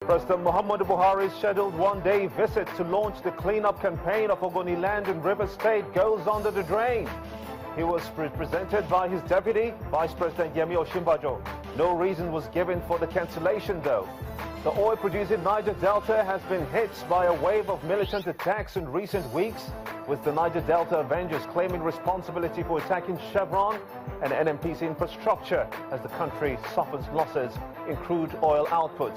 President Muhammadu Buhari's scheduled one-day visit to launch the cleanup campaign of Ogoni land in Rivers State goes under the drain. He was presented by his deputy, Vice President Yemi Osinbajo. No reason was given for the cancellation, though. The oil-producing Niger Delta has been hit by a wave of militant attacks in recent weeks, with the Niger Delta Avengers claiming responsibility for attacking Chevron and NNPC infrastructure as the country suffers losses in crude oil output.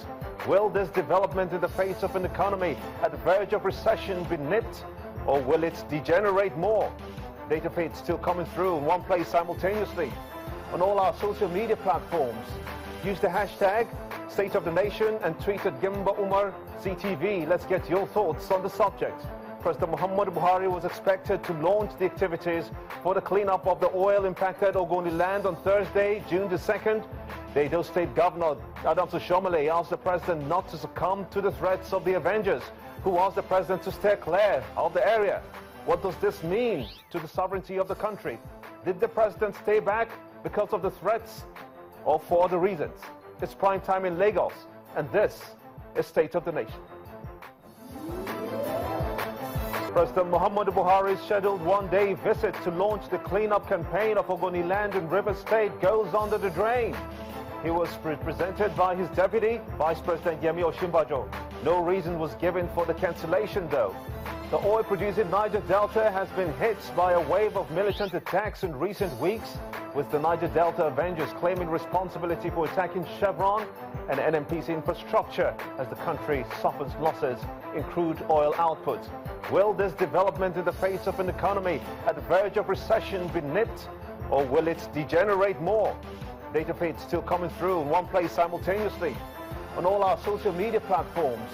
Will this development in the face of an economy at the verge of recession be nipped, or will it degenerate more? Data feeds still coming through in one place simultaneously. On all our social media platforms, use the hashtag State of the Nation and tweet at Gimba Umar CTV. Let's get your thoughts on the subject. President Muhammadu Buhari was expected to launch the activities for the cleanup of the oil-impacted Ogoni land on Thursday, June the 2nd. The Edo State Governor, Adams Oshomole, asked the president not to succumb to the threats of the Avengers, who asked the president to stay clear of the area. What does this mean to the sovereignty of the country? Did the president stay back because of the threats or for other reasons? It's prime time in Lagos, and this is State of the Nation. President Muhammadu Buhari's scheduled one-day visit to launch the cleanup campaign of Ogoni land in Rivers State goes under the drain. He was presented by his deputy, Vice President Yemi Osinbajo. No reason was given for the cancellation, though. The oil-producing Niger Delta has been hit by a wave of militant attacks in recent weeks, with the Niger Delta Avengers claiming responsibility for attacking Chevron and NNPC infrastructure as the country suffers losses in crude oil output. Will this development in the face of an economy at the verge of recession be nipped, or will it degenerate more? Data feeds still coming through in one place simultaneously. On all our social media platforms,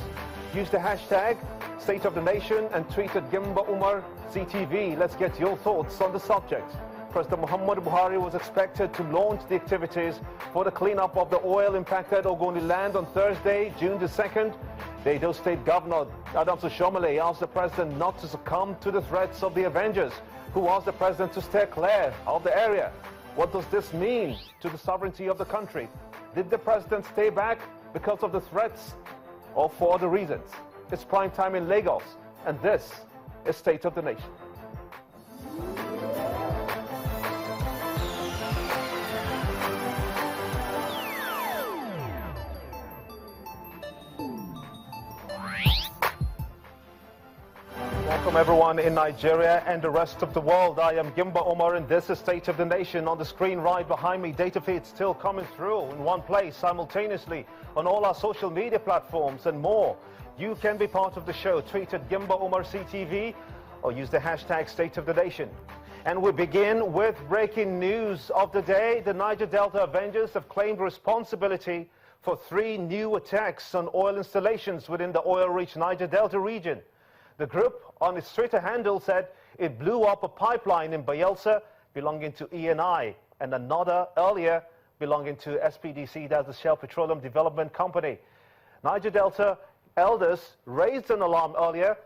use the hashtag State of the Nation and tweet at Gimba Umar CTV. Let's get your thoughts on the subject. President Muhammadu Buhari was expected to launch the activities for the cleanup of the oil-impacted Ogoni land on Thursday, June the 2nd. The Edo State Governor, Adams Oshomole, asked the president not to succumb to the threats of the Avengers, who asked the president to stay clear of the area. What does this mean to the sovereignty of the country? Did the president stay back because of the threats or for other reasons? It's prime time in Lagos, and this is State of the Nation. Welcome everyone in Nigeria and the rest of the world. I am Gimba Omar, and this is State of the Nation. On the screen right behind me, data feeds still coming through in one place simultaneously on all our social media platforms and more. You can be part of the show. Tweet at Gimba Omar CTV or use the hashtag State of the Nation. And we begin with breaking news of the day. The Niger Delta Avengers have claimed responsibility for 3 new attacks on oil installations within the oil-rich Niger Delta region. The group, on its Twitter handle, said it blew up a pipeline in Bayelsa belonging to ENI and another earlier belonging to SPDC, that's the Shell Petroleum Development Company. Niger Delta elders raised an alarm earlier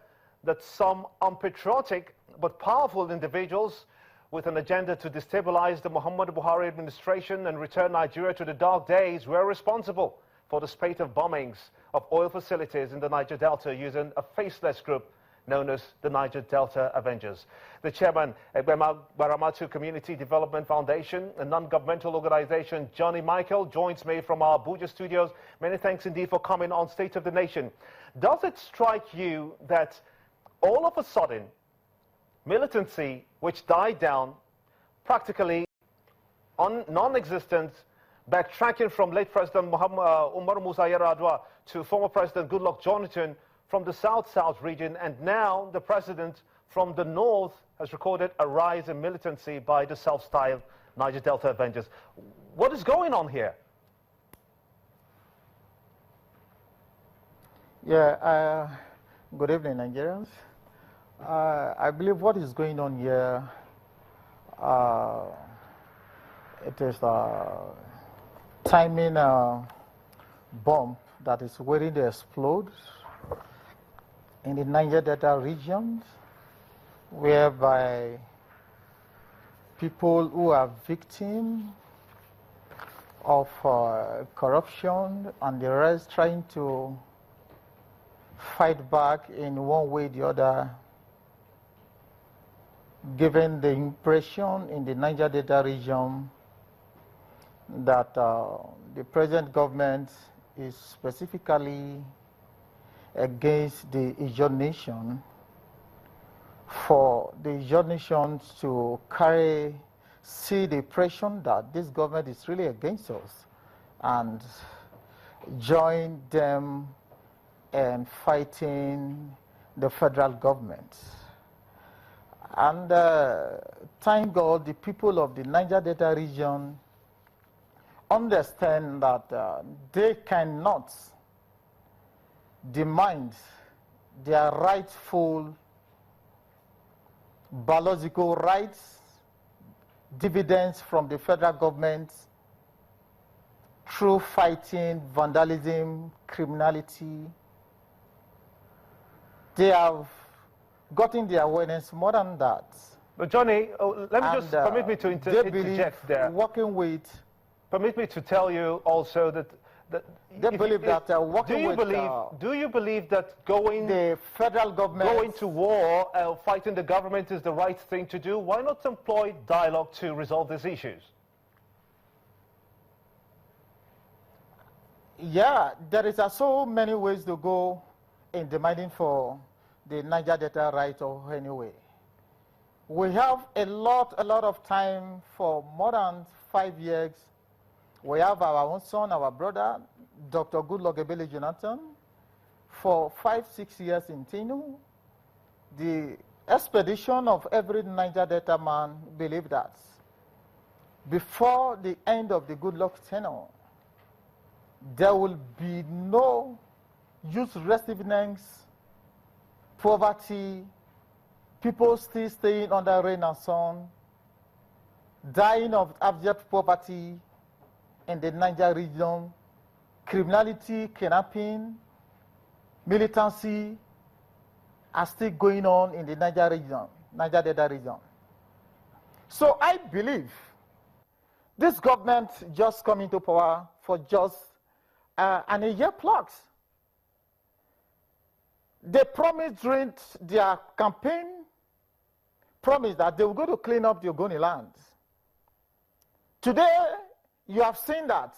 that some unpatriotic but powerful individuals with an agenda to destabilize the Muhammadu Buhari administration and return Nigeria to the dark days were responsible for the spate of bombings of oil facilities in the Niger Delta using a faceless group known as the Niger Delta Avengers. The chairman of Baramatu Community Development Foundation, a non-governmental organization, Johnny Michael, joins me from our Abuja studios. Many thanks indeed for coming on State of the Nation. Does it strike you that all of a sudden, militancy, which died down, practically non-existent, backtracking from late President Umar Musa Yar'Adua to former President Goodluck Jonathan from the South-South region, and now the president from the north has recorded a rise in militancy by the self-styled Niger Delta Avengers. What is going on here? Yeah, good evening, Nigerians. I believe what is going on here, it is a timing bomb that is waiting to explode in the Niger Delta region, whereby people who are victims of corruption and the rest trying to fight back in one way or the other, given the impression in the Niger Delta region that the present government is specifically against the Ijaw nation, for the Ijaw nations to see the impression that this government is really against us and join them in fighting the federal government. And thank God the people of the Niger Delta region understand that they cannot demand their rightful biological rights, dividends from the federal government through fighting vandalism, criminality. They have gotten the awareness more than that. But Johnny, let me just permit me to interject there. Working with. Permit me to tell you also that. They believe that working with. Do you believe that the federal government going to war, fighting the government is the right thing to do? Why not employ dialogue to resolve these issues? Yeah, there is so many ways to go in demanding for the Niger Delta right or anyway. We have a lot of time for more than 5 years. We have our own son, our brother, Dr. Goodluck Ebele Jonathan, for 5-6 years in Tinu. The expedition of every Niger Delta man believed that before the end of the Goodluck tenure, there will be no youth restiveness, poverty, people still staying under rain and sun, dying of abject poverty in the Niger region, criminality, kidnapping, militancy are still going on in the Niger region, Niger Delta region. So I believe this government just come into power for just an a year plus. They promised during their campaign, promised that they were going to clean up the Ogoni lands. Today, you have seen that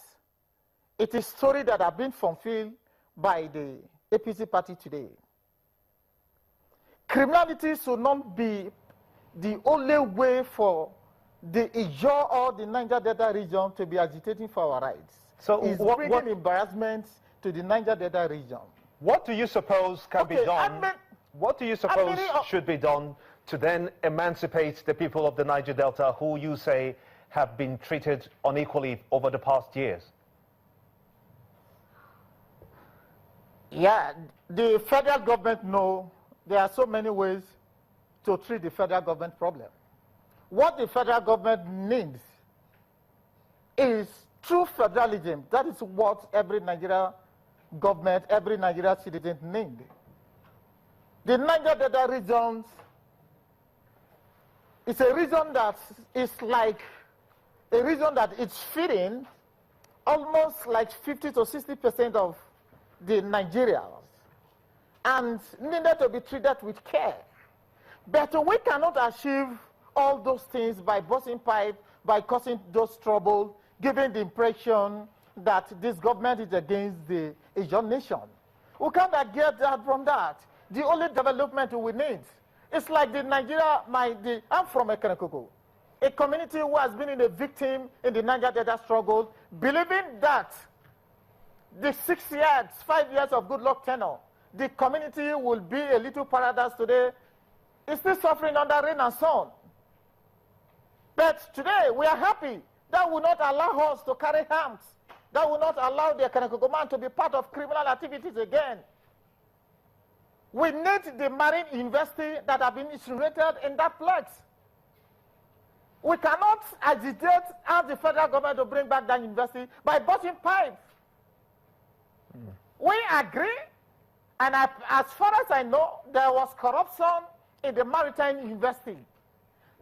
it is story that have been fulfilled by the APC party today. Criminality should not be the only way for the Ijaw or the Niger Delta region to be agitating for our rights. So it's bringing embarrassment to the Niger Delta region. What do you suppose can be done? What do you suppose should be done to then emancipate the people of the Niger Delta who you say have been treated unequally over the past years? Yeah, the federal government know there are so many ways to treat the federal government problem. What the federal government needs is true federalism. That is what every Nigeria government, every Nigeria citizen needs. The Niger Delta regions is a region that is like a region that it's feeding almost like 50 to 60% of the Nigerians and needed to be treated with care. But we cannot achieve all those things by busting pipe, by causing those trouble, giving the impression that this government is against the Ijaw nation. We cannot get that from that. The only development we need is like the Nigeria, I'm from Ekenekoko, a community who has been a victim in the Niger Delta struggle, believing that the 6 years, 5 years of Goodluck tenure, the community will be a little paradise today. It's still suffering under rain and sun. But today, we are happy. That will not allow us to carry arms. That will not allow the Ekenekoko man to be part of criminal activities again. We need the marine university that have been incinerated in that place. We cannot agitate as the federal government to bring back that university by busting pipes. We agree, and as far as I know, there was corruption in the maritime university.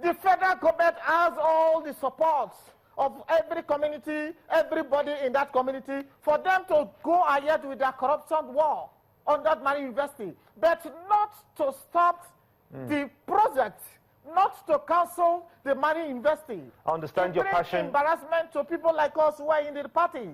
The federal government has all the support of every community, everybody in that community, for them to go ahead with their corruption war. on that marine university, but not to stop the project, not to cancel the marine university. I understand your passion. Embarrassment to people like us who are in the party.